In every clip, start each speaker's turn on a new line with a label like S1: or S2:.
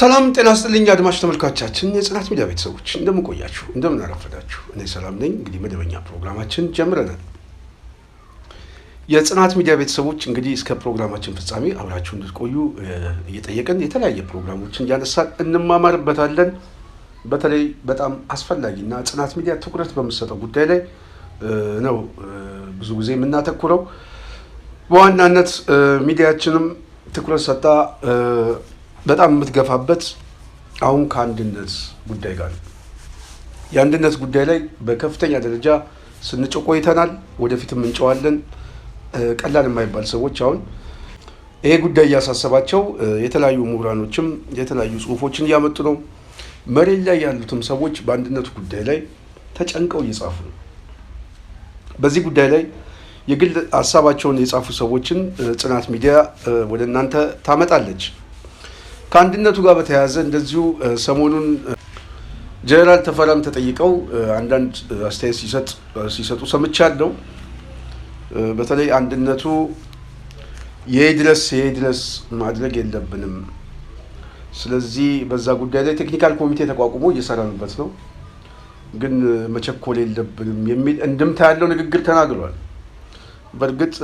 S1: ሰላም ጤና ይስጥልኝ አድማጭ ተመልካቾቻችን የጽናት ሚዲያ ቤተሰቦች እንደምን ቆያችሁ እንደምን አረፈዳችሁ እኔ ሰላም ነኝ እንግዲህ መደበኛ ፕሮግራማችን ጀምረናል የጽናት ሚዲያ ቤተሰቦች እንግዲህ እስከ ፕሮግራማችን ፍጻሜ አብራችሁ እንድትቆዩ እየጠየቅን የተለያየ ፕሮግራሞችን ያነሳን እንማማርበታለን በተለይ በጣም አስፈላጊና ጽናት ሚዲያ ትኩረት በመሰጠው ጉዳይ ላይ ነው ብዙ ጊዜ የምናተኩረው በዋናነት ሚዲያችንም ትኩረት ሰጣ በጣም የምትገፋበት አሁን ከአንድነት ጉዳይ ጋር የአንድነት ጉዳይ ላይ በከፍተኛ ደረጃ ስንጮህ ቆይተናል ወደፊትም እንጨዋለን ቀላል የማይባል ሰዎች አሁን ይሄ ጉዳይ ያሳሰባቸው የተለያዩ ምሁራኖችም የተለያዩ ጽሁፎችን እያመጡ ነው መሬት ላይ ያሉትም ሰዎች በአንድነቱ ጉዳይ ላይ ተጨንቀው እየጻፉ ነው በዚህ ጉዳይ ላይ የግል ሐሳባቸውን የጻፉ ሰዎችን ጽናት ሚዲያ ወደ እናንተ ታመጣለች ከአንድነቱ ጋር በተያያዘ እንደዚሁ ሰሞኑን ጀነራል ተፈራም ተጠይቀው አንዳንድ አስተያየት ሲሰጡ ሰምቻለሁ በተለይ አንድነቱ የድረስ ማድረግ የለብንም ስለዚህ በዛ ጉዳይ ላይ ቴክኒካል ኮሚቴ ተቋቁሞ እየሰራንበት ነው ግን መቸኮል የለብንም የሚል እንድምታ ያለው ንግግር ተናግሯል በእርግጥ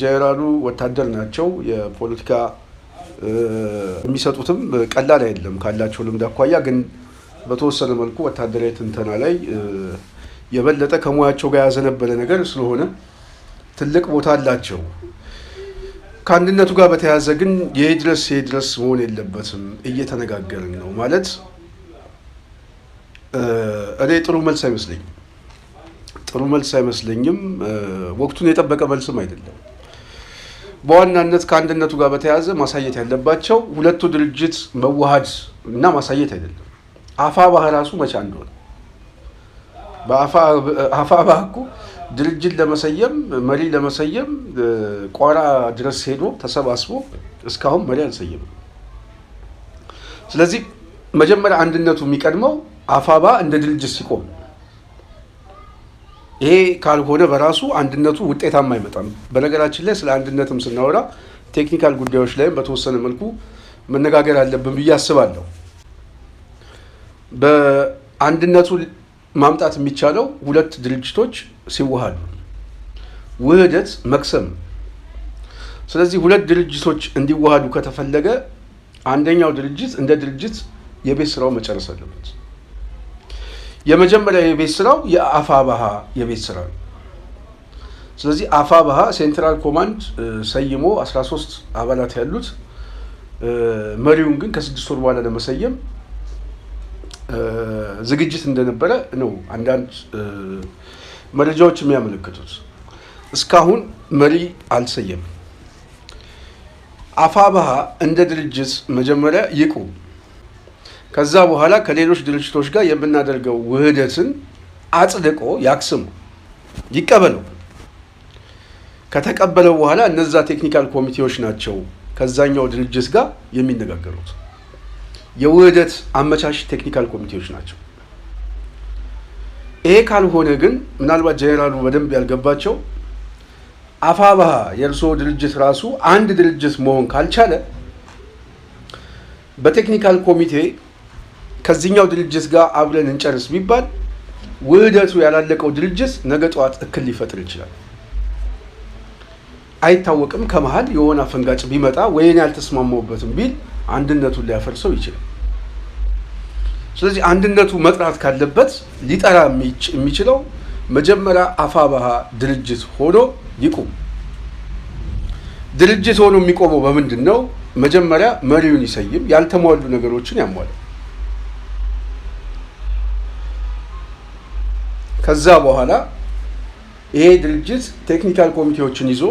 S1: ጀነራሉ ወታደር ናቸው የፖለቲካ የሚሰጡትም ቀላል አይደለም ካላቸው ልምድ አኳያ ግን በተወሰነ መልኩ ወታደራዊ ትንተና ላይ የበለጠ ከሙያቸው ጋር ያዘነበለ ነገር ስለሆነ ትልቅ ቦታ አላቸው ከአንድነቱ ጋር በተያያዘ ግን የድረስ መሆን የለበትም እየተነጋገርን ነው ማለት እኔ ጥሩ መልስ አይመስለኝም ወቅቱን የጠበቀ መልስም አይደለም በዋናነት ከአንድነቱ ጋር በተያያዘ ማሳየት ያለባቸው ሁለቱ ድርጅት መዋሃድ እና ማሳየት አይደለም አፋብኃ ራሱ መቻ እንደሆነ በአፋብኃ እኮ ድርጅት ለመሰየም መሪ ለመሰየም ቋራ ድረስ ሄዶ ተሰባስቦ እስካሁን መሪ አልሰየምም ስለዚህ መጀመሪያ አንድነቱ የሚቀድመው አፋብኃ እንደ ድርጅት ሲቆም ይሄ ካልሆነ በራሱ አንድነቱ ውጤታማ አይመጣም በነገራችን ላይ ስለ አንድነትም ስናወራ ቴክኒካል ጉዳዮች ላይ በተወሰነ መልኩ መነጋገር አለብን ብዬ አስባለሁ በአንድነቱ ማምጣት የሚቻለው ሁለት ድርጅቶች ሲዋሃዱ ውህደት መክሰም ስለዚህ ሁለት ድርጅቶች እንዲዋሃዱ ከተፈለገ አንደኛው ድርጅት እንደ ድርጅት የቤት ስራው መጨረስ አለበት የመጀመሪያ የቤት ስራው የአፋብኃ የቤት ስራ ነው ስለዚህ አፋብኃ ሴንትራል ኮማንድ ሰይሞ 13 አባላት ያሉት መሪውን ግን ከ6 ወር በኋላ ለመሰየም ዝግጅት እንደነበረ ነው አንዳንድ መረጃዎች የሚያመለክቱት እስካሁን መሪ አልሰየምም አፋብኃ እንደ ድርጅት መጀመሪያ ይቁም ከዛ በኋላ ከሌሎች ድርጅቶች ጋር የምናደርገው ውህደትን አጽድቆ ያክስሙ ይቀበለው ከተቀበለው በኋላ እነዛ ቴክኒካል ኮሚቴዎች ናቸው ከዛኛው ድርጅት ጋር የሚነጋገሩት የውህደት አመቻች ቴክኒካል ኮሚቴዎች ናቸው ይሄ ካልሆነ ግን ምናልባት ጀነራሉ በደንብ ያልገባቸው አፋብኃ የእርሶ ድርጅት ራሱ አንድ ድርጅት መሆን ካልቻለ በቴክኒካል ኮሚቴ ከዚህኛው ድርጅት ጋር አብረን እንጨርስ ቢባል ውህደቱ ያላለቀው ድርጅት ነገ ጠዋት እክል ሊፈጥር ይችላል አይታወቅም ከመሃል የሆነ አፈንጋጭ ቢመጣ ወይኔ ያልተስማማውበትም ቢል አንድነቱን ሊያፈርሰው ይችላል ስለዚህ አንድነቱ መጥራት ካለበት ሊጠራ የሚችለው መጀመሪያ አፋብኃ ድርጅት ሆኖ ይቁም ድርጅት ሆኖ የሚቆመው በምንድን ነው መጀመሪያ መሪውን ይሰይም ያልተሟሉ ነገሮችን ያሟላል ከዛ በኋላ ይሄ ድርጅት ቴክኒካል ኮሚቴዎችን ይዞ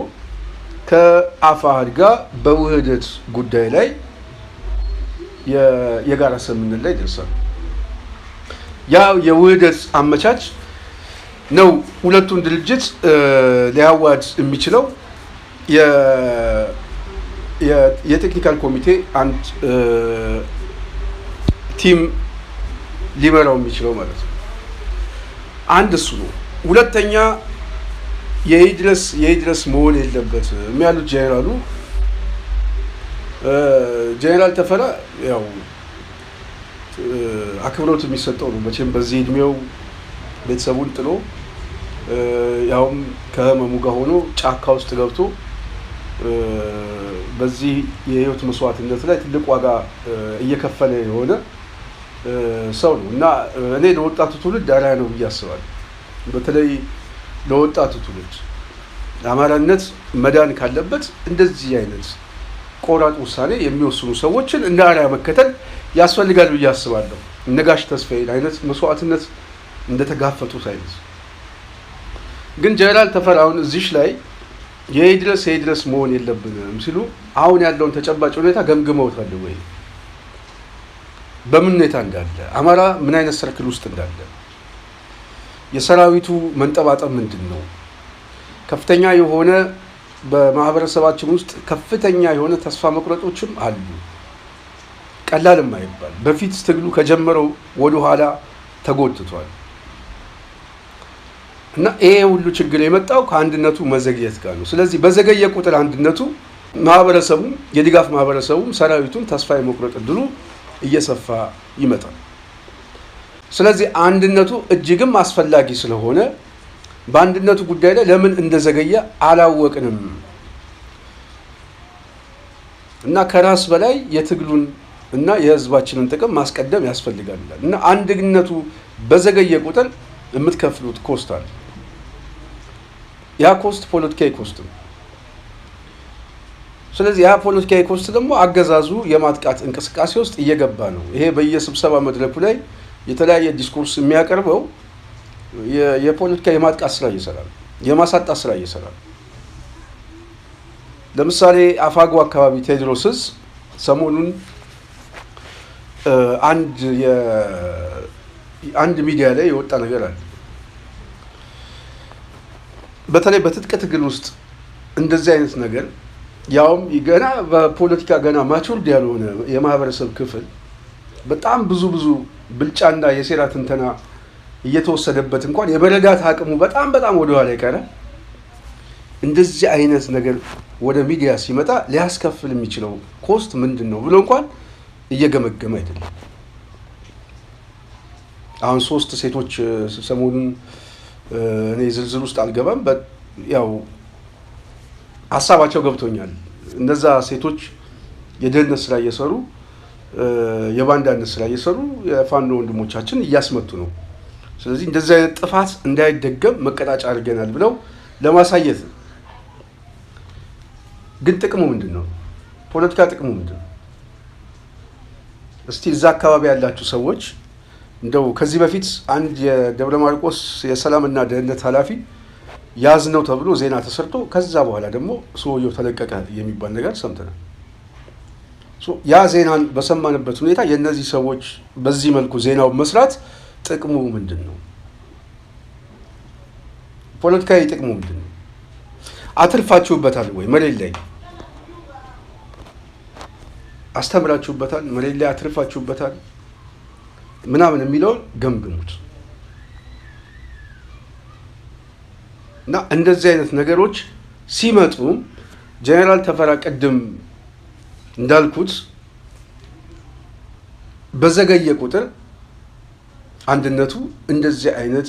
S1: ከአፋብኃ ጋር በውህደት ጉዳይ ላይ የጋራ ስምምነት ላይ ደርሷል ያ የውህደት አመቻች ነው ሁለቱን ድርጅት ሊያዋድ የሚችለው የቴክኒካል ኮሚቴ አንድ ቲም ሊመራው የሚችለው ማለት ነው አንድ እሱ ነው ሁለተኛ የድረስ መሆን የለበት የሚያሉት ጀነራሉ ጀነራል ተፈራ ያው አክብሮት የሚሰጠው ነው። መቼም በዚህ እድሜው ቤተሰቡን ጥሎ ያውም ከህመሙ ጋር ሆኖ ጫካ ውስጥ ገብቶ በዚህ የህይወት መስዋዕትነት ላይ ትልቅ ዋጋ እየከፈለ የሆነ ሰው ነው እና እኔ ለወጣቱ ትውልድ አርአያ ነው ብዬ አስባለሁ። በተለይ ለወጣቱ ትውልድ አማራነት መዳን ካለበት እንደዚህ አይነት ቆራጥ ውሳኔ የሚወስኑ ሰዎችን እንደ አርአያ መከተል ያስፈልጋል ብዬ አስባለሁ። እነ ጋሽ ተስፋዬን አይነት መስዋዕትነት እንደተጋፈጡት አይነት ግን ጀነራል ተፈራ አሁን እዚህ ላይ የድረስ መሆን የለብንም ሲሉ አሁን ያለውን ተጨባጭ ሁኔታ ገምግመውታል ወይ? በምን ሁኔታ እንዳለ አማራ ምን አይነት ሰርክል ውስጥ እንዳለ የሰራዊቱ መንጠባጠብ ምንድነው? ከፍተኛ የሆነ በማህበረሰባችን ውስጥ ከፍተኛ የሆነ ተስፋ መቁረጦችም አሉ። ቀላልም አይባል። በፊት ትግሉ ከጀመረው ወደ ኋላ ተጎትቷል እና ይሄ ሁሉ ችግር የመጣው ከአንድነቱ መዘግየት ጋር ነው። ስለዚህ በዘገየ ቁጥር አንድነቱ ማህበረሰቡ የድጋፍ ማህበረሰቡም ሰራዊቱን ተስፋ የመቁረጥ እድሉ እየሰፋ ይመጣል። ስለዚህ አንድነቱ እጅግም አስፈላጊ ስለሆነ በአንድነቱ ጉዳይ ላይ ለምን እንደዘገየ አላወቅንም እና ከራስ በላይ የትግሉን እና የህዝባችንን ጥቅም ማስቀደም ያስፈልጋል እና አንድነቱ በዘገየ ቁጥር የምትከፍሉት ኮስት አለ። ያ ኮስት ፖለቲካዊ ኮስት ነው። ስለዚህ ያ ፖለቲካዊ ኮስት ደግሞ አገዛዙ የማጥቃት እንቅስቃሴ ውስጥ እየገባ ነው። ይሄ በየስብሰባ መድረኩ ላይ የተለያየ ዲስኮርስ የሚያቀርበው የፖለቲካ የማጥቃት ስራ እየሰራል፣ የማሳጣት ስራ እየሰራል። ለምሳሌ አፋጎ አካባቢ ቴዎድሮስስ ሰሞኑን አንድ ሚዲያ ላይ የወጣ ነገር አለ። በተለይ በትጥቅ ትግል ውስጥ እንደዚህ አይነት ነገር ያውም ገና በፖለቲካ ገና ማቹርድ ያልሆነ የማህበረሰብ ክፍል በጣም ብዙ ብልጫና የሴራ ትንተና እየተወሰደበት እንኳን የመረዳት አቅሙ በጣም ወደ ኋላ ይቀረ። እንደዚህ አይነት ነገር ወደ ሚዲያ ሲመጣ ሊያስከፍል የሚችለው ኮስት ምንድን ነው ብሎ እንኳን እየገመገመ አይደለም። አሁን 3 ሴቶች ሰሞኑን እኔ ዝርዝር ውስጥ አልገባም፣ ያው ሀሳባቸው ገብቶኛል። እነዛ ሴቶች የደህንነት ስራ እየሰሩ የባንዳነት ስራ እየሰሩ የፋኖ ወንድሞቻችን እያስመቱ ነው። ስለዚህ እንደዚህ አይነት ጥፋት እንዳይደገም መቀጣጫ አድርገናል ብለው ለማሳየት ነው። ግን ጥቅሙ ምንድን ነው? ፖለቲካ ጥቅሙ ምንድን ነው? እስቲ እዛ አካባቢ ያላችሁ ሰዎች እንደው ከዚህ በፊት አንድ የደብረ ማርቆስ የሰላምና ደህንነት ኃላፊ ያዝነው ተብሎ ዜና ተሰርቶ ከዛ በኋላ ደግሞ ሰውየው ተለቀቀ የሚባል ነገር ሰምተናል። ያ ዜናን በሰማንበት ሁኔታ የእነዚህ ሰዎች በዚህ መልኩ ዜናው መስራት ጥቅሙ ምንድን ነው? ፖለቲካዊ ጥቅሙ ምንድን ነው? አትርፋችሁበታል ወይ? መሬት ላይ አስተምራችሁበታል? መሬት ላይ አትርፋችሁበታል? ምናምን የሚለውን ገምግሙት እና እንደዚህ አይነት ነገሮች ሲመጡ ጀነራል ተፈራ ቅድም እንዳልኩት በዘገየ ቁጥር አንድነቱ እንደዚህ አይነት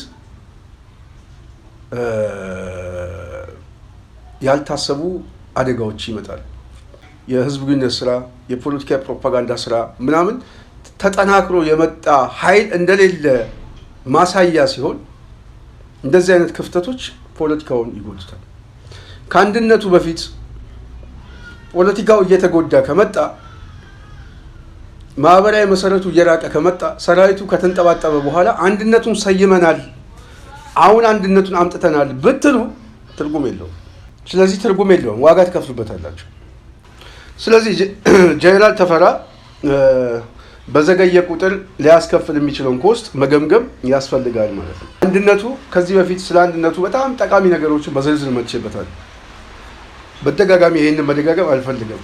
S1: ያልታሰቡ አደጋዎች ይመጣል። የህዝብ ግንኙነት ስራ፣ የፖለቲካ ፕሮፓጋንዳ ስራ ምናምን ተጠናክሮ የመጣ ኃይል እንደሌለ ማሳያ ሲሆን እንደዚህ አይነት ክፍተቶች ፖለቲካውን ይጎዱታል። ከአንድነቱ በፊት ፖለቲካው እየተጎዳ ከመጣ ማህበራዊ መሰረቱ እየራቀ ከመጣ ሰራዊቱ ከተንጠባጠበ በኋላ አንድነቱን ሰይመናል፣ አሁን አንድነቱን አምጥተናል ብትሉ ትርጉም የለውም። ስለዚህ ትርጉም የለውም፣ ዋጋ ትከፍሉበታላችሁ። ስለዚህ ጀነራል ተፈራ በዘገየ ቁጥር ሊያስከፍል የሚችለውን ኮስት መገምገም ያስፈልጋል ማለት ነው። አንድነቱ ከዚህ በፊት ስለ አንድነቱ በጣም ጠቃሚ ነገሮችን በዝርዝር መጥቼበታል። በተደጋጋሚ ይሄንን መደጋገም አልፈልግም።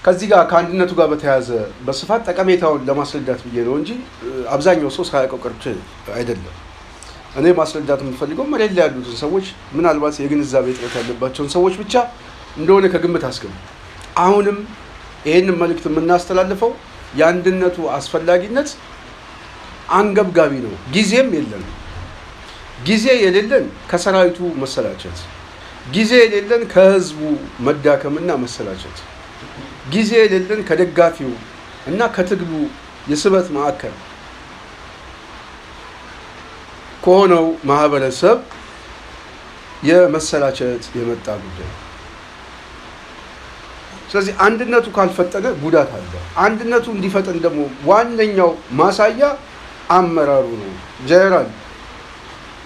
S1: ከዚህ ጋር ከአንድነቱ ጋር በተያያዘ በስፋት ጠቀሜታውን ለማስረዳት ብዬ ነው እንጂ አብዛኛው ሰው ሳያውቀው ቀርቶ አይደለም። እኔ ማስረዳት የምፈልገው መሬት ላይ ያሉትን ሰዎች ምናልባት የግንዛቤ እጥረት ያለባቸውን ሰዎች ብቻ እንደሆነ ከግምት አስገቡ። አሁንም ይሄንን መልእክት የምናስተላልፈው የአንድነቱ አስፈላጊነት አንገብጋቢ ነው። ጊዜም የለም። ጊዜ የሌለን ከሰራዊቱ መሰላቸት፣ ጊዜ የሌለን ከህዝቡ መዳከምና መሰላቸት፣ ጊዜ የሌለን ከደጋፊው እና ከትግሉ የስበት ማዕከል ከሆነው ማህበረሰብ የመሰላቸት የመጣ ጉዳይ። ስለዚህ አንድነቱ ካልፈጠነ ጉዳት አለ። አንድነቱ እንዲፈጠን ደግሞ ዋነኛው ማሳያ አመራሩ ነው። ጀነራል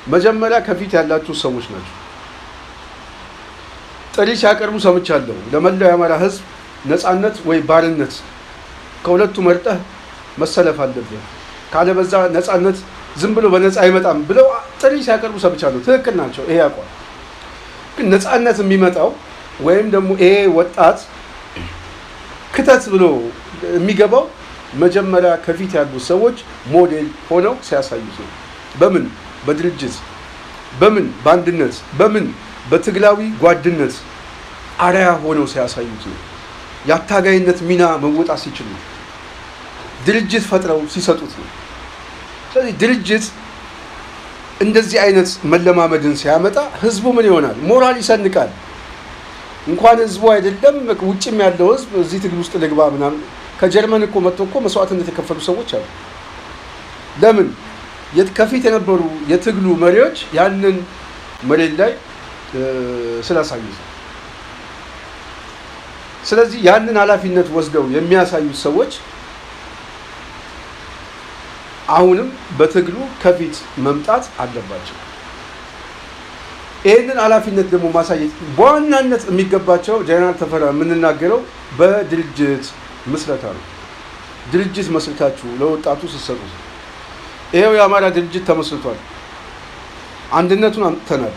S1: መጀመሪያ ከፊት ያላችሁ ሰዎች ናቸው። ጥሪ ሲያቀርቡ ሰምቻለሁ። ለመላው የአማራ ህዝብ ነፃነት ወይ ባርነት ከሁለቱ መርጠህ መሰለፍ አለብህ፣ ካለበዛ ነፃነት ዝም ብሎ በነፃ አይመጣም ብለው ጥሪ ሲያቀርቡ ሰምቻለሁ። ትክክል ናቸው። ይሄ ያውቋል። ግን ነፃነት የሚመጣው ወይም ደግሞ ይሄ ወጣት ክተት ብሎ የሚገባው መጀመሪያ ከፊት ያሉ ሰዎች ሞዴል ሆነው ሲያሳዩት ነው። በምን? በድርጅት፣ በምን? በአንድነት፣ በምን? በትግላዊ ጓድነት አርአያ ሆነው ሲያሳዩት ነው። የአታጋይነት ሚና መወጣት ሲችሉ ድርጅት ፈጥረው ሲሰጡት ነው። ስለዚህ ድርጅት እንደዚህ አይነት መለማመድን ሲያመጣ ህዝቡ ምን ይሆናል? ሞራል ይሰንቃል። እንኳን ህዝቡ አይደለም ውጭም ያለው ህዝብ እዚህ ትግል ውስጥ ልግባ ምናምን። ከጀርመን እኮ መጥቶ እኮ መስዋዕትነት የከፈሉ ሰዎች አሉ። ለምን? ከፊት የነበሩ የትግሉ መሪዎች ያንን መሬት ላይ ስላሳዩት። ስለዚህ ያንን ኃላፊነት ወስደው የሚያሳዩት ሰዎች አሁንም በትግሉ ከፊት መምጣት አለባቸው። ይህንን ኃላፊነት ደግሞ ማሳየት በዋናነት የሚገባቸው ጀነራል ተፈራ የምንናገረው በድርጅት ምስረታ ነው። ድርጅት መስርታችሁ ለወጣቱ ስትሰጡት፣ ይሄው የአማራ ድርጅት ተመስርቷል። አንድነቱን አምጥተናል።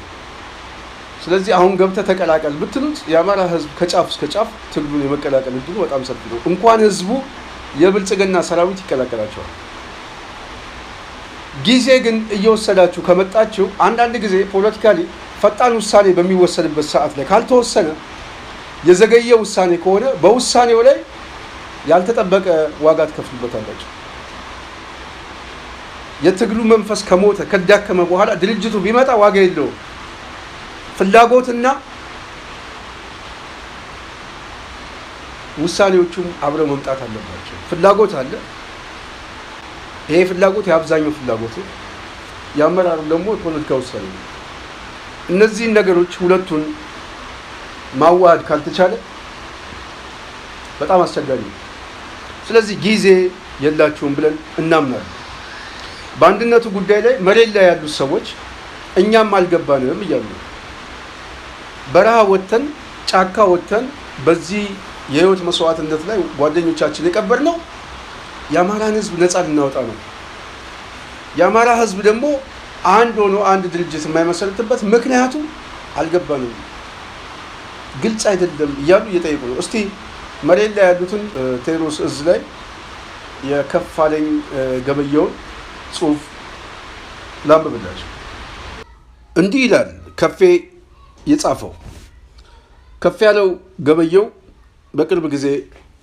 S1: ስለዚህ አሁን ገብተህ ተቀላቀል ብትሉት የአማራ ህዝብ ከጫፍ እስከ ጫፍ ትግሉን የመቀላቀል እድሉ በጣም ሰፊ ነው። እንኳን ህዝቡ የብልጽግና ሰራዊት ይቀላቀላቸዋል። ጊዜ ግን እየወሰዳችሁ ከመጣችሁ አንዳንድ ጊዜ ፖለቲካሊ ፈጣን ውሳኔ በሚወሰድበት ሰዓት ላይ ካልተወሰነ የዘገየ ውሳኔ ከሆነ በውሳኔው ላይ ያልተጠበቀ ዋጋ ትከፍሉበታላችሁ። የትግሉ መንፈስ ከሞተ ከዳከመ በኋላ ድርጅቱ ቢመጣ ዋጋ የለውም። ፍላጎትና ውሳኔዎቹም አብረው መምጣት አለባቸው። ፍላጎት አለ። ይሄ ፍላጎት የአብዛኛው ፍላጎት ነው። የአመራሩ ደግሞ የፖለቲካ ውሳኔ ነው። እነዚህን ነገሮች ሁለቱን ማዋሃድ ካልተቻለ በጣም አስቸጋሪ ነው። ስለዚህ ጊዜ የላችሁም ብለን እናምናለን። በአንድነቱ ጉዳይ ላይ መሬት ላይ ያሉት ሰዎች እኛም አልገባንም እያሉ ነው። በረሃ ወጥተን ጫካ ወጥተን በዚህ የህይወት መስዋዕትነት ላይ ጓደኞቻችን የቀበርነው የአማራን ህዝብ ነፃ ልናወጣ ነው። የአማራ ህዝብ ደግሞ አንድ ሆኖ አንድ ድርጅት የማይመሰረትበት ምክንያቱ አልገባንም፣ ግልጽ አይደለም እያሉ እየጠየቁ ነው። እስቲ መሬት ላይ ያሉትን ቴዎድሮስ እዝ ላይ የከፋለኝ ገበየውን ጽሁፍ ላንብብላችሁ። እንዲህ ይላል ከፌ የጻፈው። ከፍ ያለው ገበየው በቅርብ ጊዜ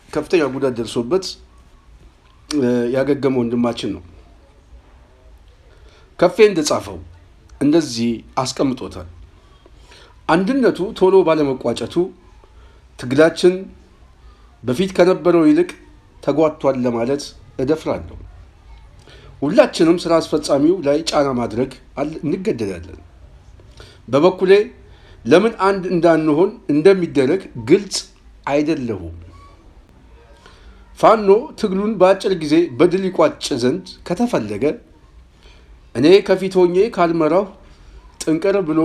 S1: ከፍተኛ ጉዳት ደርሶበት ያገገመ ወንድማችን ነው። ከፌ እንደጻፈው እንደዚህ አስቀምጦታል። አንድነቱ ቶሎ ባለመቋጨቱ ትግላችን በፊት ከነበረው ይልቅ ተጓቷል ለማለት እደፍራለሁ። ሁላችንም ስራ አስፈጻሚው ላይ ጫና ማድረግ እንገደዳለን። በበኩሌ ለምን አንድ እንዳንሆን እንደሚደረግ ግልጽ አይደለሁም። ፋኖ ትግሉን በአጭር ጊዜ በድል ይቋጭ ዘንድ ከተፈለገ እኔ ከፊት ሆኜ ካልመራሁ ጥንቅር ብሎ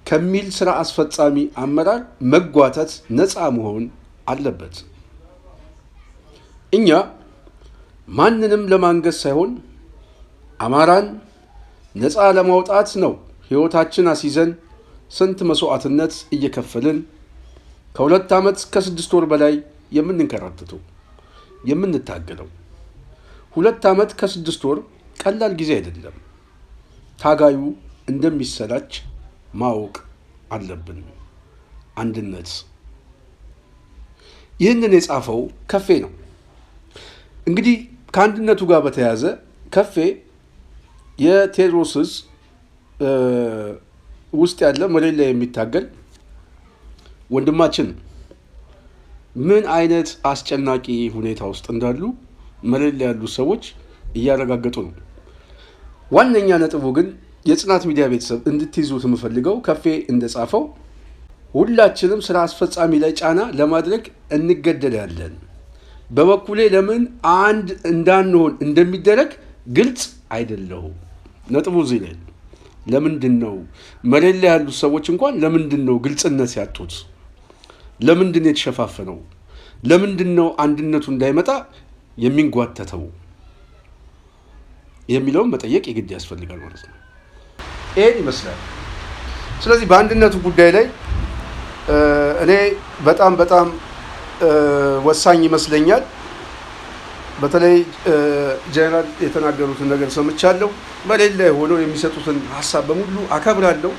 S1: ከሚል ስራ አስፈጻሚ አመራር መጓተት ነፃ መሆን አለበት። እኛ ማንንም ለማንገስ ሳይሆን አማራን ነፃ ለማውጣት ነው ህይወታችን አስይዘን ስንት መስዋዕትነት እየከፈልን ከ2 ዓመት ከ6 ወር በላይ የምንንከራተተው የምንታገለው። 2 ዓመት ከ6 ወር ቀላል ጊዜ አይደለም። ታጋዩ እንደሚሰላች ማወቅ አለብን። አንድነት። ይህንን የጻፈው ከፌ ነው። እንግዲህ ከአንድነቱ ጋር በተያያዘ ከፌ የቴዎድሮስ ውስጥ ያለ መሬት ላይ የሚታገል ወንድማችን ምን አይነት አስጨናቂ ሁኔታ ውስጥ እንዳሉ መሬት ላይ ያሉ ሰዎች እያረጋገጡ ነው። ዋነኛ ነጥቡ ግን የጽናት ሚዲያ ቤተሰብ እንድትይዙት የምፈልገው ከፌ እንደጻፈው ሁላችንም ስራ አስፈጻሚ ላይ ጫና ለማድረግ እንገደዳለን። በበኩሌ ለምን አንድ እንዳንሆን እንደሚደረግ ግልጽ አይደለሁም። ነጥቡ እዚህ ላይ ለምንድን ነው መሬት ላይ ያሉት ሰዎች እንኳን ለምንድን ነው ግልጽነት ያጡት? ለምንድን ነው የተሸፋፈነው? ለምንድን ነው አንድነቱ እንዳይመጣ የሚንጓተተው የሚለውን መጠየቅ የግድ ያስፈልጋል ማለት ነው። ይሄን ይመስላል። ስለዚህ በአንድነቱ ጉዳይ ላይ እኔ በጣም ወሳኝ ይመስለኛል። በተለይ ጀነራል የተናገሩትን ነገር ሰምቻለሁ። መሬት ላይ ሆነው የሚሰጡትን ሀሳብ በሙሉ አከብራለሁ።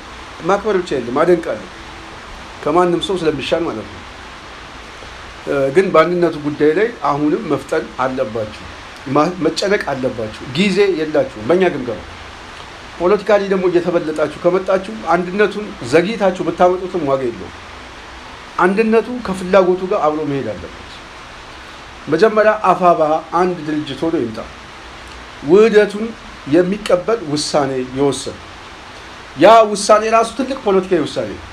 S1: ማክበር ብቻ የለም አደንቃለሁ፣ ከማንም ሰው ስለሚሻል ማለት ነው። ግን በአንድነቱ ጉዳይ ላይ አሁንም መፍጠን አለባችሁ፣ መጨነቅ አለባችሁ። ጊዜ የላችሁም በእኛ ግምገማ። ፖለቲካሊ ደግሞ እየተበለጣችሁ ከመጣችሁ አንድነቱን ዘግይታችሁ ብታመጡትም ዋጋ የለውም። አንድነቱ ከፍላጎቱ ጋር አብሮ መሄድ አለበት። መጀመሪያ አፋብኃ አንድ ድርጅት ሆኖ ይምጣ። ውህደቱን የሚቀበል ውሳኔ ይወሰን። ያ ውሳኔ ራሱ ትልቅ ፖለቲካዊ ውሳኔ ነው።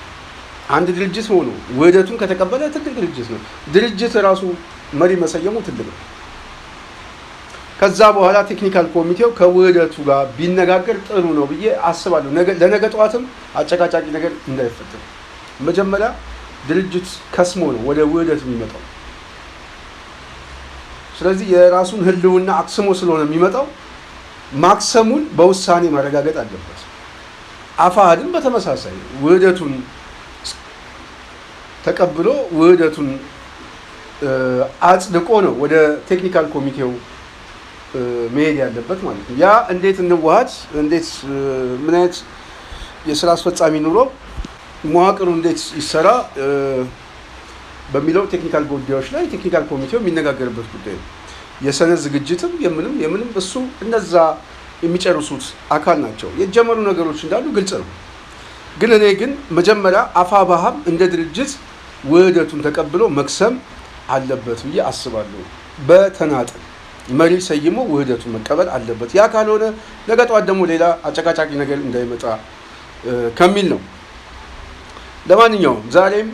S1: አንድ ድርጅት ሆኖ ውህደቱን ከተቀበለ ትልቅ ድርጅት ነው። ድርጅት ራሱ መሪ መሰየሙ ትልቅ ነው። ከዛ በኋላ ቴክኒካል ኮሚቴው ከውህደቱ ጋር ቢነጋገር ጥሩ ነው ብዬ አስባለሁ። ለነገ ጠዋትም አጨቃጫቂ ነገር እንዳይፈጠር መጀመሪያ ድርጅት ከስሞ ነው ወደ ውህደት የሚመጣው። ስለዚህ የራሱን ህልውና አክስሞ ስለሆነ የሚመጣው ማክሰሙን በውሳኔ ማረጋገጥ አለበት። አፋሕድም በተመሳሳይ ውህደቱን ተቀብሎ ውህደቱን አጽድቆ ነው ወደ ቴክኒካል ኮሚቴው መሄድ ያለበት ማለት ነው። ያ እንዴት እንዋሃድ፣ እንዴት ምን አይነት የስራ አስፈጻሚ ኑሮ መዋቅሩ እንዴት ይሰራ በሚለው ቴክኒካል ጉዳዮች ላይ ቴክኒካል ኮሚቴው የሚነጋገርበት ጉዳይ ነው። የሰነድ ዝግጅትም የምንም እሱ እነዛ የሚጨርሱት አካል ናቸው። የጀመሩ ነገሮች እንዳሉ ግልጽ ነው። ግን እኔ ግን መጀመሪያ አፋብኃም እንደ ድርጅት ውህደቱን ተቀብሎ መክሰም አለበት ብዬ አስባለሁ። በተናጠል መሪ ሰይሞ ውህደቱን መቀበል አለበት። ያ ካልሆነ ነገ ጠዋት ደግሞ ሌላ አጨቃጫቂ ነገር እንዳይመጣ ከሚል ነው። ለማንኛውም ዛሬም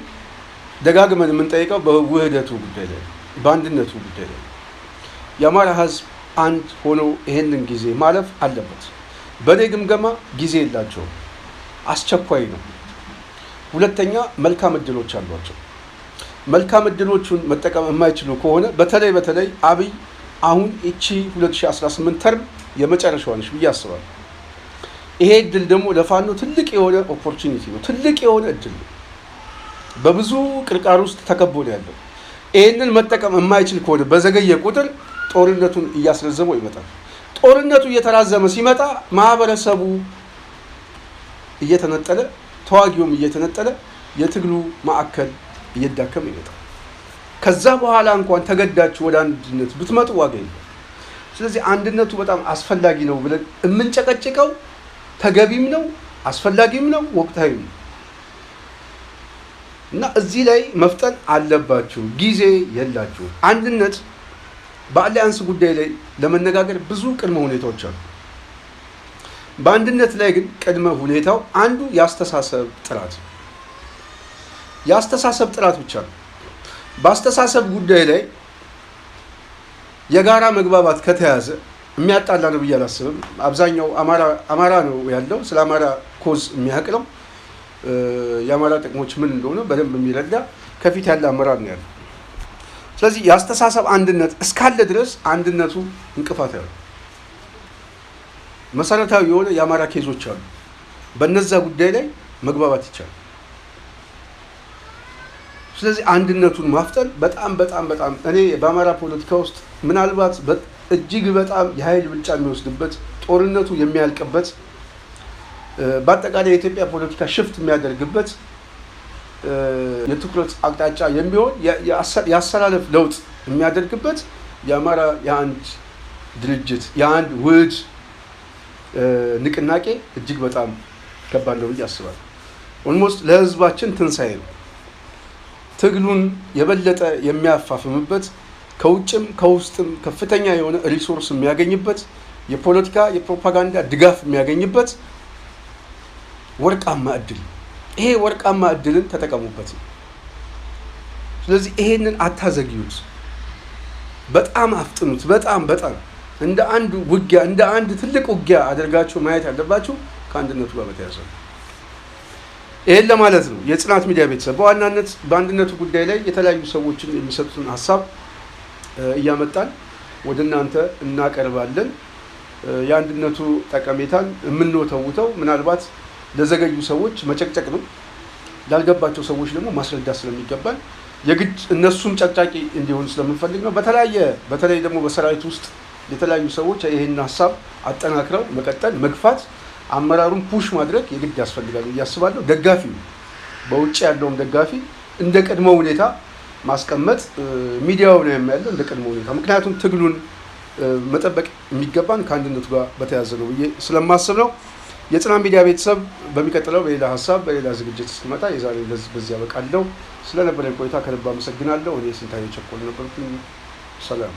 S1: ደጋግመን የምንጠይቀው በውህደቱ ጉዳይ ላይ፣ በአንድነቱ ጉዳይ ላይ የአማራ ሕዝብ አንድ ሆኖ ይሄንን ጊዜ ማለፍ አለበት። በእኔ ግምገማ ጊዜ የላቸውም፣ አስቸኳይ ነው። ሁለተኛ መልካም እድሎች አሏቸው። መልካም እድሎቹን መጠቀም የማይችሉ ከሆነ በተለይ አብይ አሁን እቺ 2018 ተርም የመጨረሻዋ ነች ብዬ አስባለሁ። ይሄ እድል ደግሞ ለፋኖ ትልቅ የሆነ ኦፖርቹኒቲ ነው፣ ትልቅ የሆነ እድል ነው። በብዙ ቅርቃር ውስጥ ተከቦ ነው ያለው። ይህንን መጠቀም የማይችል ከሆነ በዘገየ ቁጥር ጦርነቱን እያስረዘመው ይመጣል። ጦርነቱ እየተራዘመ ሲመጣ ማህበረሰቡ እየተነጠለ፣ ተዋጊውም እየተነጠለ፣ የትግሉ ማዕከል እየዳከመ ይመጣል። ከዛ በኋላ እንኳን ተገዳችሁ ወደ አንድነት ብትመጡ ዋጋ የለም። ስለዚህ አንድነቱ በጣም አስፈላጊ ነው ብለን የምንጨቀጭቀው ተገቢም ነው፣ አስፈላጊም ነው፣ ወቅታዊም ነው እና እዚህ ላይ መፍጠን አለባችሁ። ጊዜ የላችሁ። አንድነት በአሊያንስ ጉዳይ ላይ ለመነጋገር ብዙ ቅድመ ሁኔታዎች አሉ። በአንድነት ላይ ግን ቅድመ ሁኔታው አንዱ የአስተሳሰብ ጥራት ብቻ ነው። በአስተሳሰብ ጉዳይ ላይ የጋራ መግባባት ከተያዘ የሚያጣላ ነው ብዬ አላስብም። አብዛኛው አማራ ነው ያለው። ስለ አማራ ኮዝ የሚያውቅ ነው። የአማራ ጥቅሞች ምን እንደሆነ በደንብ የሚረዳ ከፊት ያለ አመራር ነው ያለው። ስለዚህ የአስተሳሰብ አንድነት እስካለ ድረስ አንድነቱ እንቅፋት ያለው መሰረታዊ የሆነ የአማራ ኬዞች አሉ። በነዛ ጉዳይ ላይ መግባባት ይቻላል። ስለዚህ አንድነቱን ማፍጠን በጣም እኔ በአማራ ፖለቲካ ውስጥ ምናልባት እጅግ በጣም የኃይል ብልጫ የሚወስድበት ጦርነቱ የሚያልቅበት በአጠቃላይ የኢትዮጵያ ፖለቲካ ሽፍት የሚያደርግበት የትኩረት አቅጣጫ የሚሆን የአሰላለፍ ለውጥ የሚያደርግበት የአማራ የአንድ ድርጅት የአንድ ውህድ ንቅናቄ እጅግ በጣም ከባድ ነው ብዬ አስባለሁ። ኦልሞስት ለህዝባችን ትንሣኤ ነው። ትግሉን የበለጠ የሚያፋፍምበት ከውጭም ከውስጥም ከፍተኛ የሆነ ሪሶርስ የሚያገኝበት የፖለቲካ የፕሮፓጋንዳ ድጋፍ የሚያገኝበት ወርቃማ እድል። ይሄ ወርቃማ እድልን ተጠቀሙበት። ስለዚህ ይሄንን አታዘግዩት፣ በጣም አፍጥኑት። በጣም እንደ አንድ ውጊያ እንደ አንድ ትልቅ ውጊያ አድርጋችሁ ማየት ያለባችሁ ከአንድነቱ ጋር በተያያዘ ነው። ይሄን ለማለት ነው። የጽናት ሚዲያ ቤተሰብ በዋናነት በአንድነቱ ጉዳይ ላይ የተለያዩ ሰዎችን የሚሰጡትን ሀሳብ እያመጣን ወደ እናንተ እናቀርባለን። የአንድነቱ ጠቀሜታን የምንወተውተው ምናልባት ለዘገዩ ሰዎች መጨቅጨቅ ነው፣ ላልገባቸው ሰዎች ደግሞ ማስረዳት ስለሚገባን የግድ እነሱም ጨቅጫቂ እንዲሆኑ ስለምንፈልግ ነው። በተለይ ደግሞ በሰራዊት ውስጥ የተለያዩ ሰዎች ይህን ሀሳብ አጠናክረው መቀጠል፣ መግፋት፣ አመራሩን ፑሽ ማድረግ የግድ ያስፈልጋል እያስባለሁ። ደጋፊው በውጭ ያለውም ደጋፊ እንደ ቅድመ ሁኔታ ማስቀመጥ ሚዲያው ነው የሚያለው እንደ ቅድመ ሁኔታ። ምክንያቱም ትግሉን መጠበቅ የሚገባን ከአንድነቱ ጋር በተያያዘ ነው ብዬ ስለማስብ ነው። የጽናት ሚዲያ ቤተሰብ በሚቀጥለው በሌላ ሀሳብ በሌላ ዝግጅት ስትመጣ የዛሬ በዚህ ያበቃለሁ። ስለነበረን ቆይታ ከልብ አመሰግናለሁ። እኔ ስንታየሁ ቸኮል ነበርኩኝ። ሰላም።